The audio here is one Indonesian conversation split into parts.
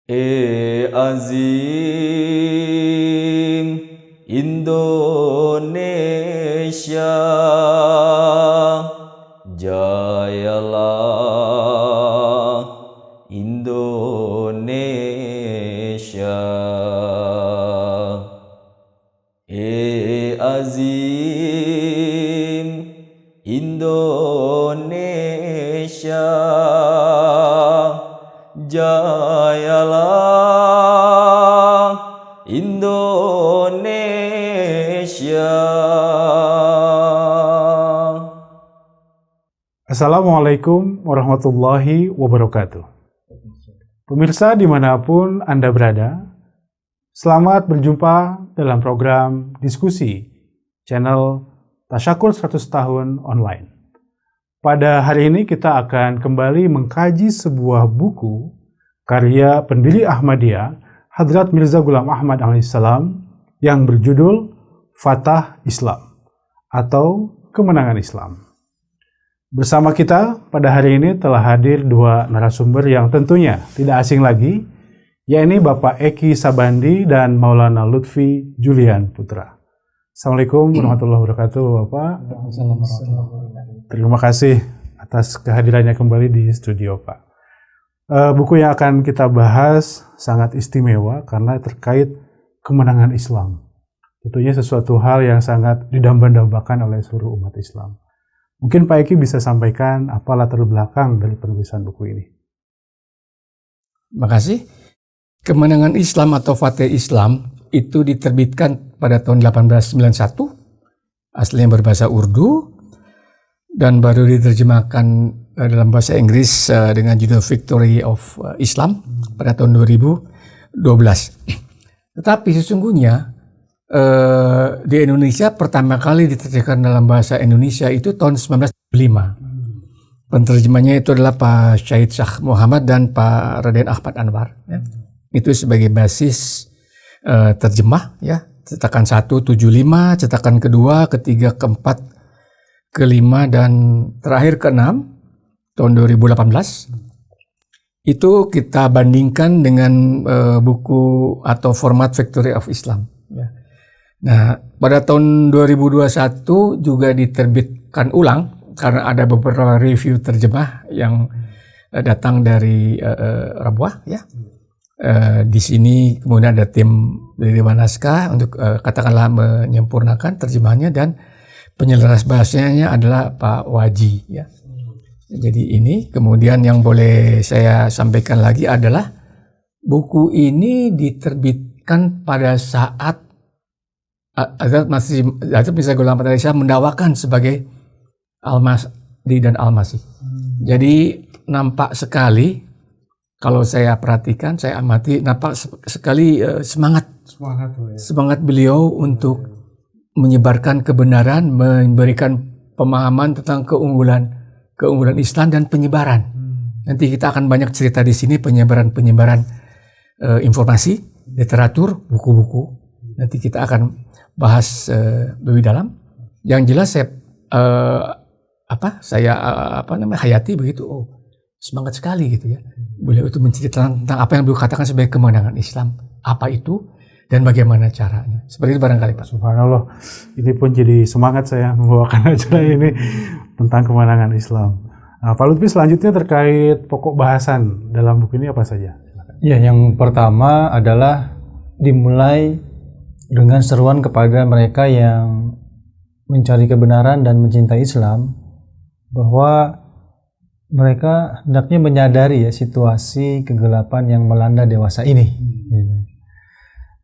Azim Indonesia, jayalah Indonesia. Azim Indonesia, jayalah Indonesia. Assalamualaikum warahmatullahi wabarakatuh. Pemirsa dimanapun Anda berada, selamat berjumpa dalam program diskusi channel Tasyakur 100 Tahun Online. Pada hari ini kita akan kembali mengkaji sebuah buku karya pendiri Ahmadiyah, Hadrat Mirza Ghulam Ahmad alaihissalam, yang berjudul Fatah Islam atau Kemenangan Islam. Bersama kita pada hari ini telah hadir dua narasumber yang tentunya tidak asing lagi, yakni Bapak Eki Sabandi dan Maulana Lutfi Julian Putra. Assalamualaikum warahmatullahi wabarakatuh, Bapak. Terima kasih atas kehadirannya kembali di studio, Pak. Buku yang akan kita bahas sangat istimewa karena terkait kemenangan Islam. Tentunya sesuatu hal yang sangat didamba-dambakan oleh seluruh umat Islam. Mungkin Pak Eki bisa sampaikan apa latar belakang dari penulisan buku ini. Terima kasih. Kemenangan Islam atau Fatah Islam itu diterbitkan pada tahun 1891, aslinya berbahasa Urdu, dan baru diterjemahkan dalam bahasa Inggris dengan judul Victory of Islam pada tahun 2012. Tetapi sesungguhnya di Indonesia pertama kali diterjemahkan dalam bahasa Indonesia itu tahun 1905. Penterjemahnya itu adalah Pak Syahid Shah Muhammad dan Pak Raden Ahmad Anwar. Ya. Itu sebagai basis terjemah, ya, cetakan 175, cetakan kedua, ketiga, keempat, kelima, dan terakhir ke-6 tahun 2018. Itu kita bandingkan dengan buku atau format Victory of Islam. Ya. Nah, pada tahun 2021 juga diterbitkan ulang karena ada beberapa review terjemah yang datang dari Rabuah, ya. Di sini kemudian ada tim dari Dewan Naskah untuk katakanlah menyempurnakan terjemahannya, dan penyelaras bahasanya adalah Pak Waji, ya. Jadi ini kemudian yang boleh saya sampaikan lagi adalah buku ini diterbitkan pada saat Hazrat Mirza Ghulam Ahmad mendakwakan sebagai Al-Mahdi dan Al-Masih. Jadi nampak sekali, kalau saya perhatikan, saya amati, nampak sekali semangat beliau untuk menyebarkan kebenaran, memberikan pemahaman tentang keunggulan Islam dan penyebaran. Nanti kita akan banyak cerita di sini penyebaran informasi, literatur, buku-buku. Nanti kita akan bahas lebih dalam. Yang jelas saya hayati begitu. Semangat sekali gitu, ya. Beliau itu menceritakan tentang apa yang beliau katakan sebagai kemenangan Islam. Apa itu dan bagaimana caranya. Seperti itu barangkali, Pak. Subhanallah, ini pun jadi semangat saya membawakan acara ini tentang kemenangan Islam. Nah, Pak Lutfi, selanjutnya terkait pokok bahasan dalam buku ini apa saja? Ya, yang pertama adalah dimulai dengan seruan kepada mereka yang mencari kebenaran dan mencintai Islam, bahwa mereka hendaknya menyadari ya situasi kegelapan yang melanda dewasa ini,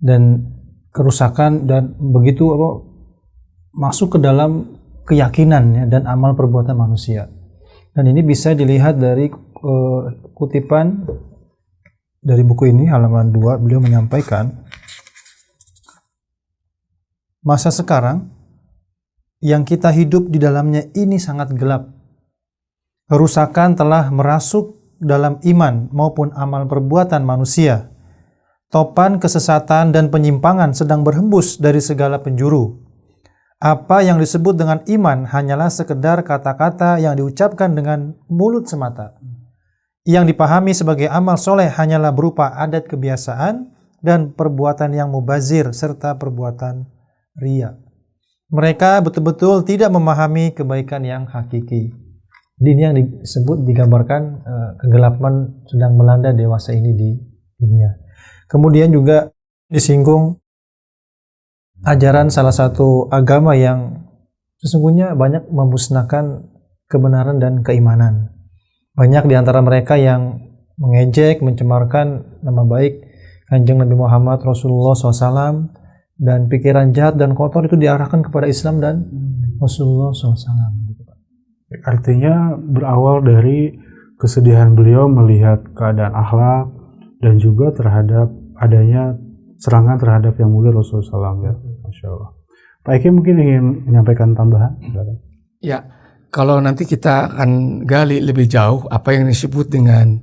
dan kerusakan dan begitu masuk ke dalam keyakinan, ya, dan amal perbuatan manusia. Dan ini bisa dilihat dari kutipan dari buku ini, halaman 2, beliau menyampaikan, masa sekarang yang kita hidup di dalamnya ini sangat gelap. Kerusakan telah merasuk dalam iman maupun amal perbuatan manusia. Topan kesesatan dan penyimpangan sedang berhembus dari segala penjuru. Apa yang disebut dengan iman hanyalah sekedar kata-kata yang diucapkan dengan mulut semata. yang dipahami sebagai amal soleh hanyalah berupa adat kebiasaan dan perbuatan yang mubazir serta perbuatan riya. Mereka betul-betul tidak memahami kebaikan yang hakiki. Ini yang disebut, digambarkan kegelapan sedang melanda dewasa ini di dunia. Kemudian juga disinggung ajaran salah satu agama yang sesungguhnya banyak memusnahkan kebenaran dan keimanan. Banyak di antara mereka yang mengejek, mencemarkan nama baik Kanjeng Nabi Muhammad Rasulullah SAW, dan pikiran jahat dan kotor itu diarahkan kepada Islam dan Rasulullah SAW. Artinya berawal dari kesedihan beliau melihat keadaan akhlak dan juga terhadap adanya serangan terhadap yang mulia Rasulullah SAW, ya. Masya Allah. Pak Eki mungkin ingin menyampaikan tambahan? Ya, kalau nanti kita akan gali lebih jauh apa yang disebut dengan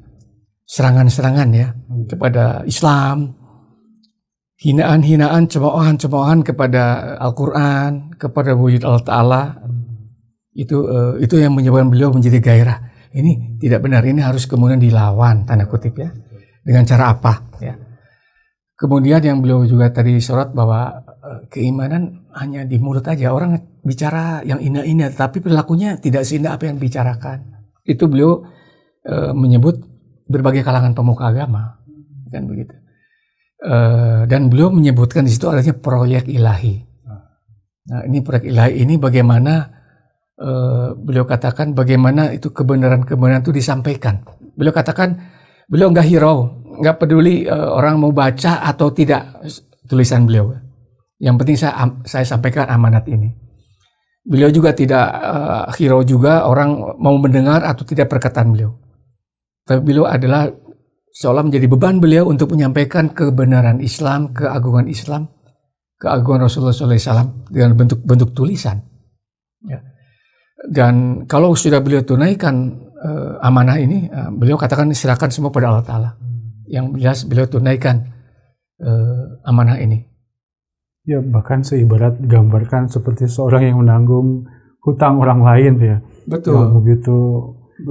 serangan-serangan ya kepada Islam, hinaan-hinaan, cemoohan-cemoohan kepada Al-Quran, kepada wujud Allah Ta'ala, itu yang menyebabkan beliau menjadi gairah. Ini tidak benar, ini harus kemudian dilawan, tanda kutip ya. Dengan cara apa? Ya. Kemudian yang beliau juga tadi sorot bahwa keimanan hanya di mulut aja. Orang bicara yang indah-indah, tapi perilakunya tidak seindah apa yang dibicarakan. Itu beliau menyebut berbagai kalangan pemuka agama, kan begitu. Dan beliau menyebutkan di situ adanya proyek ilahi. Nah, ini proyek ilahi ini bagaimana beliau katakan bagaimana itu kebenaran-kebenaran itu disampaikan. Beliau katakan beliau nggak hirau, nggak peduli orang mau baca atau tidak tulisan beliau. Yang penting saya sampaikan amanat ini. Beliau juga tidak hirau juga orang mau mendengar atau tidak perkataan beliau. Tapi beliau adalah seolah menjadi beban beliau untuk menyampaikan kebenaran Islam, keagungan Islam, keagungan Rasulullah SAW dengan bentuk tulisan. Ya. Dan kalau sudah beliau tunaikan amanah ini, beliau katakan silakan semua pada Allah Ta'ala. Yang jelas beliau tunaikan amanah ini. Ya, bahkan seibarat digambarkan seperti seorang yang menanggung hutang orang lain ya. Betul. Yang begitu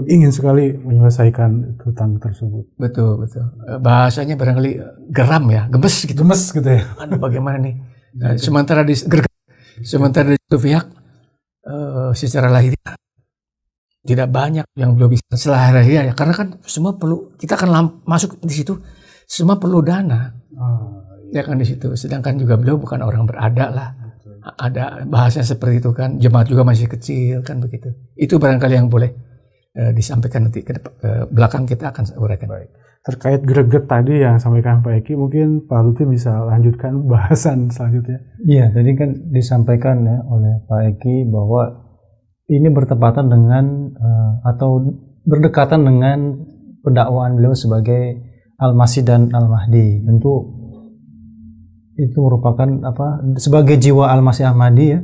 ingin sekali menyelesaikan hutang tersebut. Betul. Bahasanya barangkali geram ya, gemes gitu. Gemes gitu ya. Aduh, bagaimana nih? Sementara di satu pihak secara lahiriah tidak banyak yang belum bisa secara lahiriah ya, karena kan semua perlu, kita akan masuk di situ semua perlu dana. Ya kan di situ. Sedangkan juga beliau bukan orang berada lah. Ada bahasanya seperti itu kan. Jemaat juga masih kecil kan begitu. Itu barangkali yang boleh disampaikan nanti ke belakang kita akan uraikan. Baik. Terkait greget tadi yang sampaikan Pak Eki, mungkin Pak Lutfi bisa lanjutkan bahasan selanjutnya. Iya, tadi kan disampaikan ya oleh Pak Eki bahwa ini bertepatan dengan atau berdekatan dengan pendakwaan beliau sebagai Al-Masih dan Al-Mahdi. Tentu itu merupakan sebagai jiwa Al-Masih Ahmadi ya,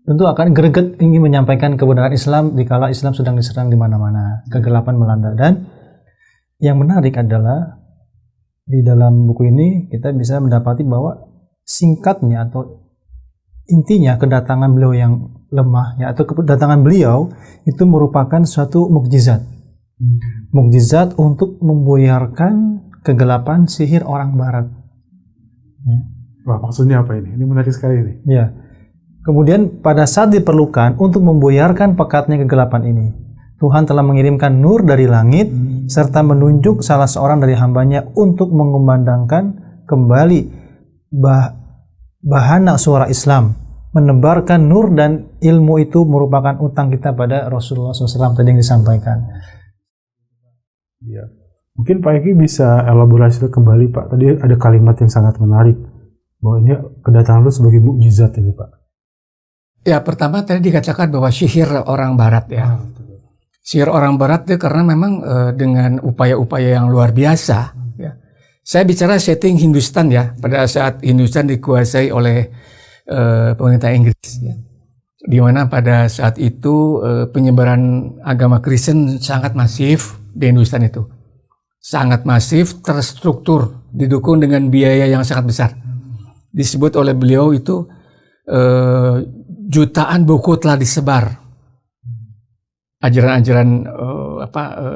tentu akan greget ingin menyampaikan kebenaran Islam dikala Islam sedang diserang di mana-mana, kegelapan melanda. Dan yang menarik adalah di dalam buku ini kita bisa mendapati bahwa singkatnya atau intinya kedatangan beliau yang lemah ya, atau kedatangan beliau itu merupakan suatu mukjizat. Mukjizat untuk membuyarkan kegelapan sihir orang barat. Ya. Wah, maksudnya apa ini? Ini menarik sekali ini. Ya. Kemudian pada saat diperlukan untuk membuyarkan pekatnya kegelapan ini, Tuhan telah mengirimkan nur dari langit serta menunjuk salah seorang dari hambanya untuk mengumandangkan kembali bahana suara Islam, menebarkan nur dan ilmu. Itu merupakan utang kita pada Rasulullah SAW tadi yang disampaikan. Ya. Mungkin Pak Eki bisa elaborasi kembali Pak. Tadi ada kalimat yang sangat menarik bahwa ini kedatangan lu sebagai mukjizat ini Pak. Ya, pertama tadi dikatakan bahwa sihir orang barat ya. Sihir orang barat itu karena memang dengan upaya-upaya yang luar biasa ya. Saya bicara setting Hindustan ya, pada saat Hindustan dikuasai oleh pemerintah Inggris ya. Di mana pada saat itu penyebaran agama Kristen sangat masif di Hindustan itu. Sangat masif, terstruktur, didukung dengan biaya yang sangat besar. Disebut oleh beliau itu jutaan buku telah disebar, ajaran-ajaran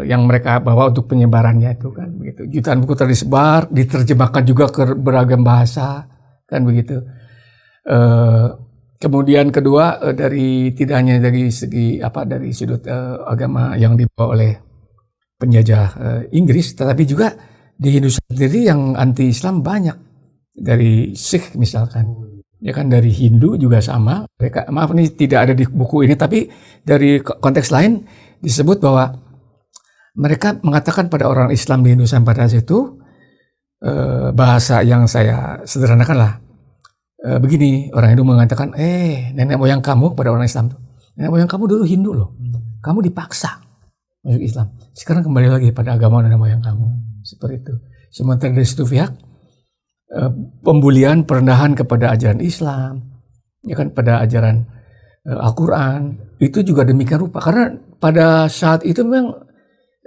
yang mereka bawa untuk penyebarannya itu kan begitu. Jutaan buku telah disebar, diterjemahkan juga ke beragam bahasa kan begitu. Kemudian kedua dari tidak hanya dari segi dari sudut agama yang dibawa oleh penjajah Inggris, tetapi juga di Hindu sendiri yang anti Islam banyak, dari Sikh misalkan, ya kan, dari Hindu juga sama. Mereka, maaf ini tidak ada di buku ini, tapi dari konteks lain disebut bahwa mereka mengatakan pada orang Islam di Hindu pada saat itu, bahasa yang saya sederhanakan lah. Begini, orang Hindu mengatakan, nenek moyang kamu pada orang Islam tuh, nenek moyang kamu dulu Hindu loh, kamu dipaksa masuk Islam, sekarang kembali lagi pada agama nenek moyang kamu, seperti itu. Sementara dari situ pihak pembulian, perendahan kepada ajaran Islam, ya kan, pada ajaran Al-Quran, itu juga demikian rupa, karena pada saat itu memang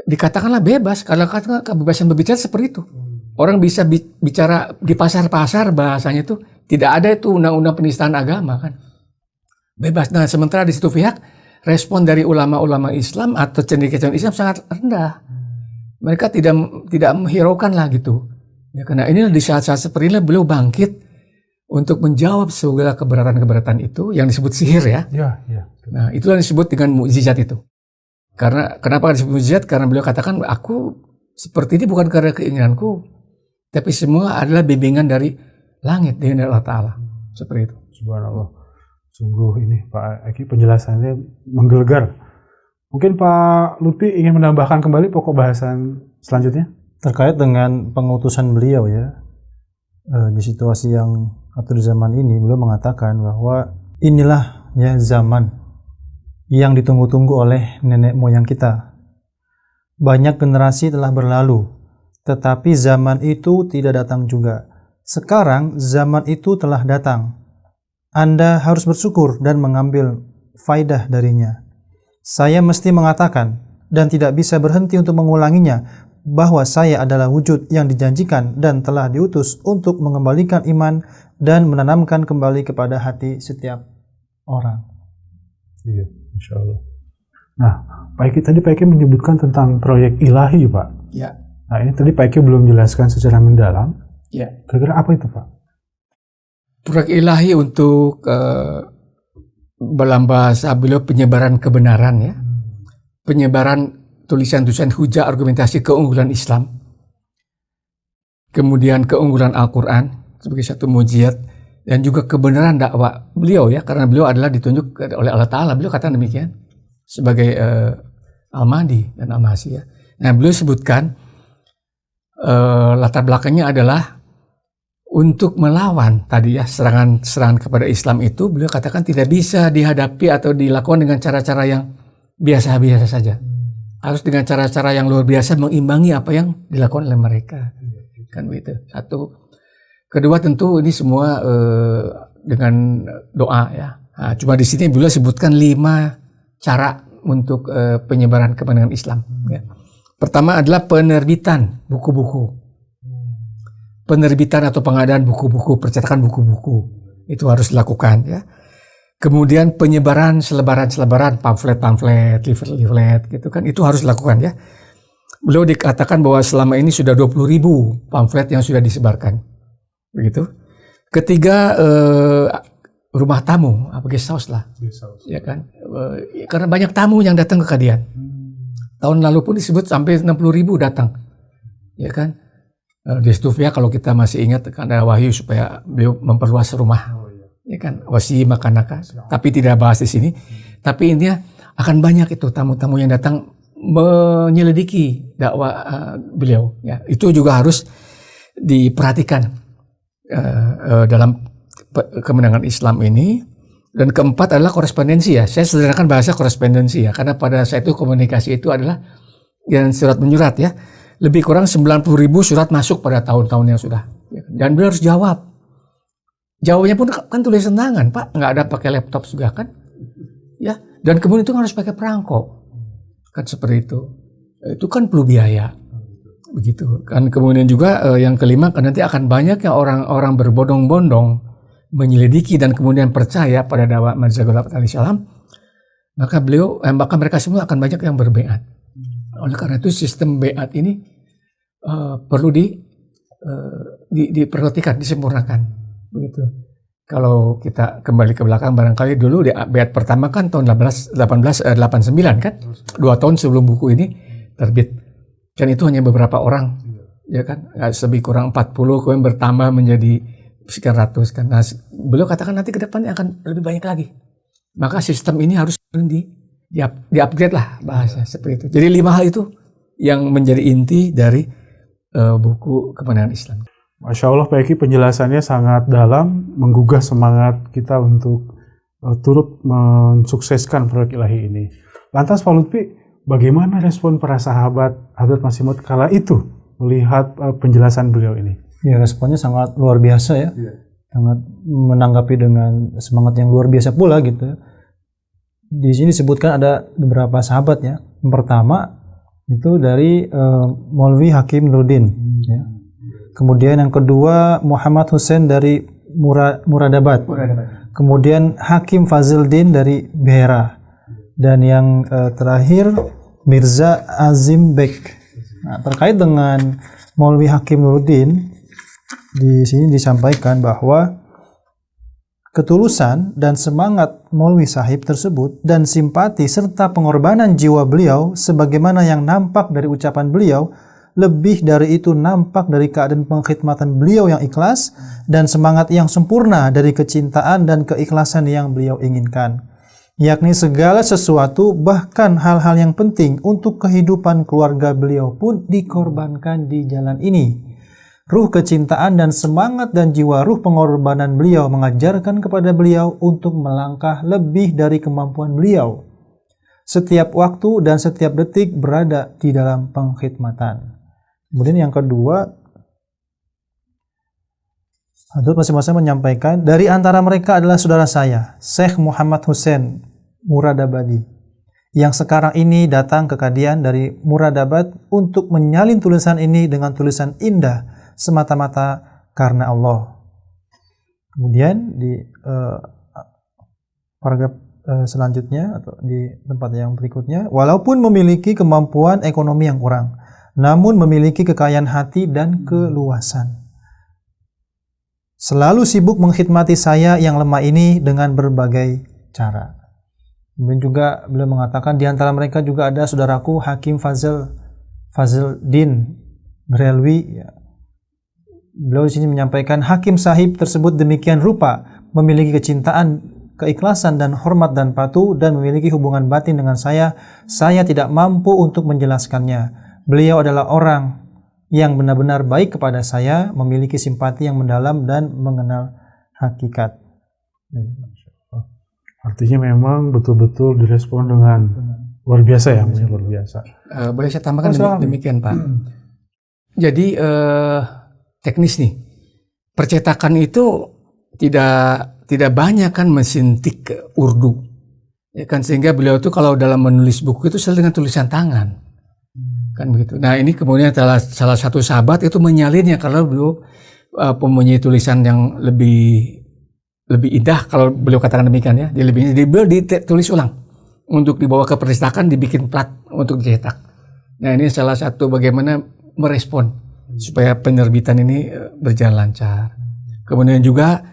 dikatakanlah bebas, karena katakan kebebasan berbicara seperti itu. Orang bisa bicara di pasar-pasar, bahasanya itu tidak ada itu undang-undang penistaan agama kan, bebas. Nah sementara di situ pihak respon dari ulama-ulama Islam atau cendekiawan Islam sangat rendah. Mereka tidak menghiraukan lah gitu. Ya, karena ini di saat-saat seperti ini beliau bangkit untuk menjawab segala keberatan-keberatan itu yang disebut sihir ya. Nah itu yang disebut dengan mukjizat itu. Karena kenapa disebut mukjizat? Karena beliau katakan, aku seperti ini bukan karena keinginanku, tapi semua adalah bimbingan dari langit, dari Allah Ta'ala. Seperti itu. Subhanallah. Sungguh ini Pak Eki penjelasannya menggelegar. Mungkin Pak Lutfi ingin menambahkan kembali pokok bahasan selanjutnya? Terkait dengan pengutusan beliau ya, di situasi yang atau di zaman ini, beliau mengatakan bahwa inilah ya zaman yang ditunggu-tunggu oleh nenek moyang kita. Banyak generasi telah berlalu, tetapi zaman itu tidak datang juga. Sekarang zaman itu telah datang. Anda harus bersyukur dan mengambil faidah darinya. Saya mesti mengatakan dan tidak bisa berhenti untuk mengulanginya bahwa saya adalah wujud yang dijanjikan dan telah diutus untuk mengembalikan iman dan menanamkan kembali kepada hati setiap orang. Iya, Insya Allah. Nah, Pak Eki tadi Pak Eki menyebutkan tentang proyek ilahi, Pak. Ya. Nah, ini tadi Pak Eki belum jelaskan secara mendalam. Ya. Kira-kira apa itu, Pak? Proyek ilahi untuk dalam bahasa beliau penyebaran kebenaran ya, penyebaran tulisan-tulisan hujah argumentasi keunggulan Islam, kemudian keunggulan Al-Quran sebagai satu mukjizat, dan juga kebenaran dakwah beliau ya, karena beliau adalah ditunjuk oleh Allah Ta'ala, beliau katakan demikian sebagai Al-Mahdi dan Al-Masih ya. Nah beliau sebutkan latar belakangnya adalah untuk melawan tadi ya serangan kepada Islam itu, beliau katakan tidak bisa dihadapi atau dilakukan dengan cara-cara yang biasa-biasa saja. Harus dengan cara-cara yang luar biasa mengimbangi apa yang dilakukan oleh mereka. Kan begitu. Satu. Kedua tentu ini semua dengan doa ya. Nah, cuma di sini beliau sebutkan 5 cara untuk penyebaran kebenaran Islam. Ya. Pertama adalah penerbitan buku-buku. Penerbitan atau pengadaan buku-buku, percetakan buku-buku itu harus dilakukan ya. Kemudian penyebaran selebaran-selebaran, pamflet-pamflet, leaflet-leaflet gitu kan, itu harus dilakukan ya. Beliau dikatakan bahwa selama ini sudah 20.000 pamflet yang sudah disebarkan. Begitu. Ketiga rumah tamu, guest house lah. Ya kan? Karena banyak tamu yang datang ke Kadian. Tahun lalu pun disebut sampai 60.000 datang. Ya kan? Di situ ya, kalau kita masih ingat kan ada wahyu supaya beliau memperluas rumah, ya kan, wasi makanaka. Tapi tidak bahas di sini. Tapi intinya akan banyak itu tamu-tamu yang datang menyelidiki dakwah beliau. Ya, itu juga harus diperhatikan dalam kemenangan Islam ini. Dan keempat adalah korespondensi ya. Saya sederhanakan bahasa korespondensi ya, karena pada saat itu komunikasi itu adalah yang surat menyurat ya. Lebih kurang 90.000 surat masuk pada tahun-tahun yang sudah. Dan beliau harus jawab. Jawabnya pun kan tulisan tangan, Pak. Nggak ada pakai laptop juga kan. Ya. Dan kemudian itu harus pakai perangko. Kan seperti itu. Itu kan perlu biaya. Begitu. Kan kemudian juga yang kelima, kan nanti akan banyak yang orang-orang berbondong-bondong menyelidiki dan kemudian percaya pada dakwah Mirza Ghulam Ahmad salam. Maka mereka semua akan banyak yang berbaiat. Oleh karena itu sistem beat ini perlu diperhatikan, disempurnakan, begitu. Kalau kita kembali ke belakang, barangkali dulu beat pertama kan tahun 1889 kan, 2 tahun sebelum buku ini terbit. Dan itu hanya beberapa orang, ya kan, lebih kurang 40, kemudian bertambah menjadi sekian ratus kan. Nah, beliau katakan nanti ke depannya akan lebih banyak lagi. Maka sistem ini harus di-upgrade lah bahasa seperti itu. Jadi 5 hal itu yang menjadi inti dari buku Kemenangan Islam. Masya Allah Pak Eki, penjelasannya sangat dalam, menggugah semangat kita untuk turut mensukseskan proyek ilahi ini. Lantas Pak Lutfi, bagaimana respon para sahabat Hadrat Masih Maud kala itu melihat penjelasan beliau ini? Ya, responnya sangat luar biasa ya. Sangat menanggapi dengan semangat yang luar biasa pula gitu. Di sini disebutkan ada beberapa sahabat ya. Yang pertama itu dari Maulvi Hakim Nuruddin ya. Kemudian yang kedua Muhammad Hussein dari Muradabad. Kemudian Hakim Fazildin dari Behera. Dan yang terakhir Mirza Azim Bek. Nah, terkait dengan Maulvi Hakim Nuruddin, di sini disampaikan bahwa ketulusan dan semangat Maulvi Sahib tersebut dan simpati serta pengorbanan jiwa beliau sebagaimana yang nampak dari ucapan beliau, lebih dari itu nampak dari keadaan pengkhidmatan beliau yang ikhlas dan semangat yang sempurna dari kecintaan dan keikhlasan yang beliau inginkan, yakni segala sesuatu bahkan hal-hal yang penting untuk kehidupan keluarga beliau pun dikorbankan di jalan ini. Ruh kecintaan dan semangat dan jiwa ruh pengorbanan beliau mengajarkan kepada beliau untuk melangkah lebih dari kemampuan beliau. Setiap waktu dan setiap detik berada di dalam pengkhidmatan. Kemudian yang kedua, Hadrat Masih Maud menyampaikan, dari antara mereka adalah saudara saya, Syekh Muhammad Hussein Muradabadi, yang sekarang ini datang ke Kadian dari Muradabad untuk menyalin tulisan ini dengan tulisan indah semata-mata karena Allah. Kemudian di paragraf selanjutnya atau di tempat yang berikutnya, walaupun memiliki kemampuan ekonomi yang kurang, namun memiliki kekayaan hati dan keluasan. Selalu sibuk mengkhidmati saya yang lemah ini dengan berbagai cara. Kemudian juga beliau mengatakan di antara mereka juga ada saudaraku Hakim Fazildin Berelwi. Ya. Beliau di sini menyampaikan Hakim Sahib tersebut demikian rupa memiliki kecintaan, keikhlasan dan hormat dan patuh dan memiliki hubungan batin dengan saya tidak mampu untuk menjelaskannya. Beliau adalah orang yang benar-benar baik kepada saya, memiliki simpati yang mendalam dan mengenal hakikat. Artinya memang betul-betul direspon dengan luar biasa ya, luar biasa. Boleh saya tambahkan demikian Pak. Jadi teknis nih, percetakan itu tidak banyak kan mesin tik Urdu, ya kan, sehingga beliau itu kalau dalam menulis buku itu selalu dengan tulisan tangan. Kan begitu. Nah ini kemudian salah satu sahabat itu menyalinnya karena beliau mempunyai tulisan yang lebih indah kalau beliau katakan demikian ya. Jadi beliau ditulis ulang untuk dibawa ke perpustakaan, dibikin plat untuk dicetak. Nah ini salah satu bagaimana merespon supaya penerbitan ini berjalan lancar. Kemudian juga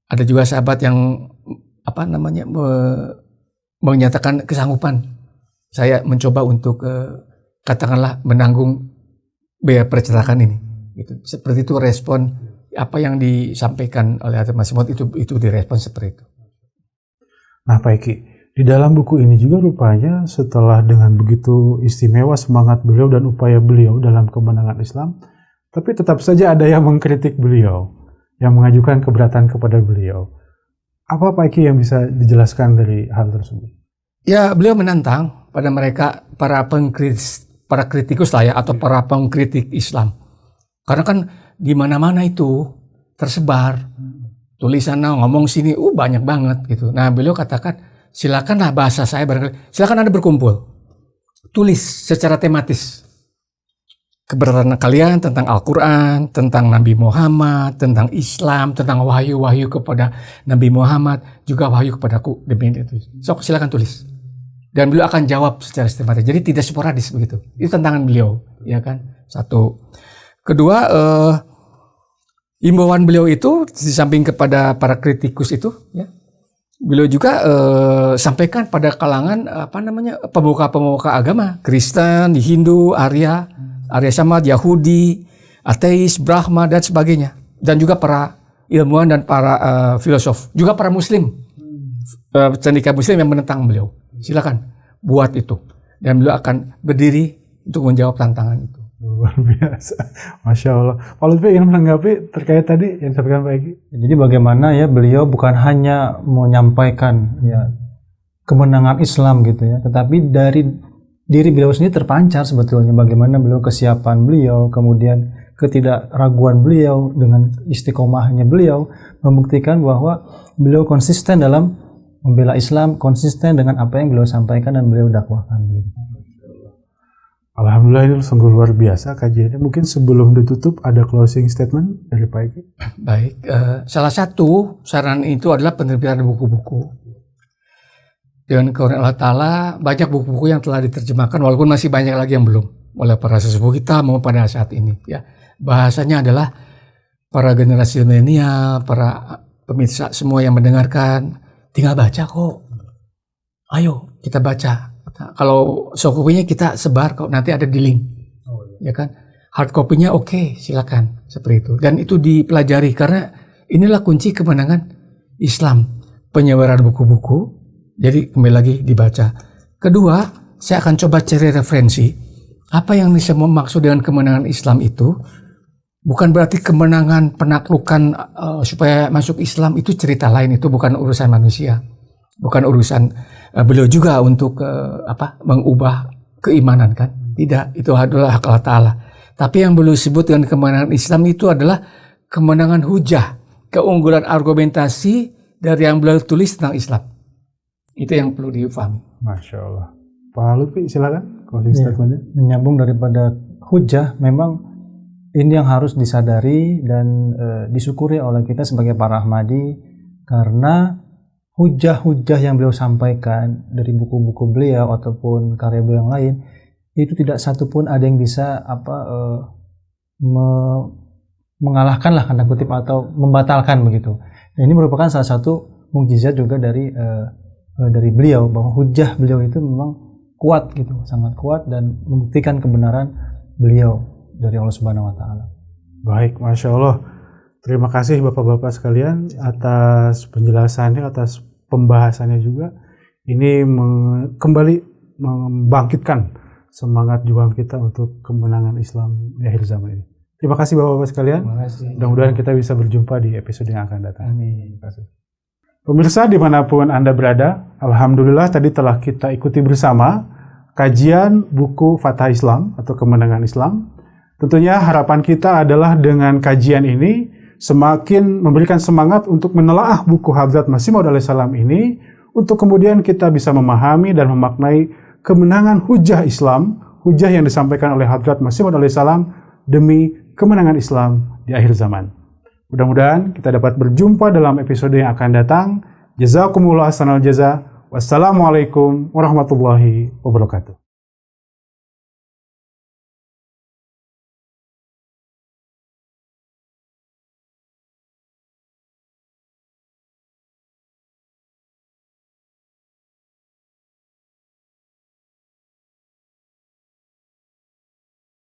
ada juga sahabat yang menyatakan kesanggupan. Saya mencoba untuk katakanlah menanggung biaya percetakan ini. Gitu. Seperti itu respon apa yang disampaikan oleh Hadrat Masih Maud itu direspon seperti itu. Nah Pak Eki, di dalam buku ini juga rupanya setelah dengan begitu istimewa semangat beliau dan upaya beliau dalam kemenangan Islam, tapi tetap saja ada yang mengkritik beliau, yang mengajukan keberatan kepada beliau. Apa Pak Eki yang bisa dijelaskan dari hal tersebut? Ya, beliau menantang pada mereka para kritikus lah ya, atau para pengkritik Islam. Karena kan di mana-mana itu tersebar tulisan ngomong sini banyak banget gitu. Nah, beliau katakan silakanlah bahasa saya barangkali, silakan Anda berkumpul. Tulis secara tematis keberatan kalian tentang Al-Qur'an, tentang Nabi Muhammad, tentang Islam, tentang wahyu-wahyu kepada Nabi Muhammad, juga wahyu kepadaku. Demikian itu. So, silakan tulis. dan beliau akan jawab secara sistematis. Jadi tidak sporadis begitu. Itu tantangan beliau, ya kan? Satu. Kedua, imbauan beliau itu di samping kepada para kritikus itu, ya, beliau juga sampaikan pada kalangan pemuka-pemuka agama, Kristen, Hindu, Arya Samad, Yahudi, ateis, Brahma dan sebagainya, dan juga para ilmuwan dan para filosof, juga para Muslim, cendekia Muslim yang menentang beliau. Silakan buat itu, dan beliau akan berdiri untuk menjawab tantangan itu. Luar biasa, Masya Allah. Pak Lutfi ingin menanggapi terkait tadi yang disampaikan Pak Egi. Jadi bagaimana ya beliau bukan hanya menyampaikan ya kemenangan Islam gitu ya, tetapi dari diri beliau sendiri terpancar sebetulnya bagaimana beliau, kesiapan beliau, kemudian ketidakraguan beliau dengan istiqomahnya beliau membuktikan bahwa beliau konsisten dalam membela Islam, konsisten dengan apa yang beliau sampaikan dan beliau dakwahkan gitu. Alhamdulillah, ini sungguh luar biasa kajiannya. Mungkin sebelum ditutup ada closing statement dari Pak Egi. Baik, salah satu saran itu adalah penerbitan buku-buku. Dengan kehendak Allah Ta'ala, banyak buku-buku yang telah diterjemahkan, walaupun masih banyak lagi yang belum, oleh para sesepuh kita maupun pada saat ini. Ya, bahasanya adalah para generasi milenial, para pemirsa semua yang mendengarkan, tinggal baca kok. Ayo kita baca. Nah, kalau soft copy-nya kita sebar kok, nanti ada di link, ya kan? Hard copy-nya oke, silakan seperti itu. Dan itu dipelajari karena inilah kunci kemenangan Islam, penyebaran buku-buku. Jadi kembali lagi dibaca. Kedua, saya akan coba cari referensi apa yang bisa maksud dengan kemenangan Islam itu. Bukan berarti kemenangan penaklukan supaya masuk Islam, itu cerita lain, itu bukan urusan manusia. Bukan urusan beliau juga untuk mengubah keimanan kan. Tidak, itu adalah hak Allah Ta'ala. Tapi yang beliau sebut dengan kemenangan Islam itu adalah kemenangan hujah, keunggulan argumentasi dari yang beliau tulis tentang Islam. Itu yang perlu difahami. Masya Allah. Pak Lutfi silakan closing statement-nya. Menyambung daripada hujah, memang ini yang harus disadari dan disyukuri oleh kita sebagai para Ahmadi, karena hujah-hujah yang beliau sampaikan dari buku-buku beliau ataupun karya beliau yang lain, itu tidak satu pun ada yang bisa mengalahkan lah tanda kutip atau membatalkan begitu. Dan ini merupakan salah satu mukjizat juga dari beliau, bahwa hujah beliau itu memang kuat gitu, sangat kuat dan membuktikan kebenaran beliau dari Allah Subhanahu wa Ta'ala. Baik, Masya Allah. Terima kasih Bapak-Bapak sekalian atas penjelasannya, atas pembahasannya juga. Ini kembali membangkitkan semangat juang kita untuk kemenangan Islam di akhir zaman ini. Terima kasih Bapak-Bapak sekalian. Mudah-mudahan kita bisa berjumpa di episode yang akan datang. Amin. Terima kasih. Pemirsa dimanapun Anda berada, Alhamdulillah tadi telah kita ikuti bersama kajian buku Fathah Islam atau Kemenangan Islam. Tentunya harapan kita adalah dengan kajian ini semakin memberikan semangat untuk menelaah buku Hadrat Masih Maud alaihissalam ini, untuk kemudian kita bisa memahami dan memaknai kemenangan hujah Islam, hujah yang disampaikan oleh Hadrat Masih Maud alaihissalam demi kemenangan Islam di akhir zaman. Mudah-mudahan kita dapat berjumpa dalam episode yang akan datang. Jazakumullah ahsanal jaza. Wassalamualaikum warahmatullahi wabarakatuh.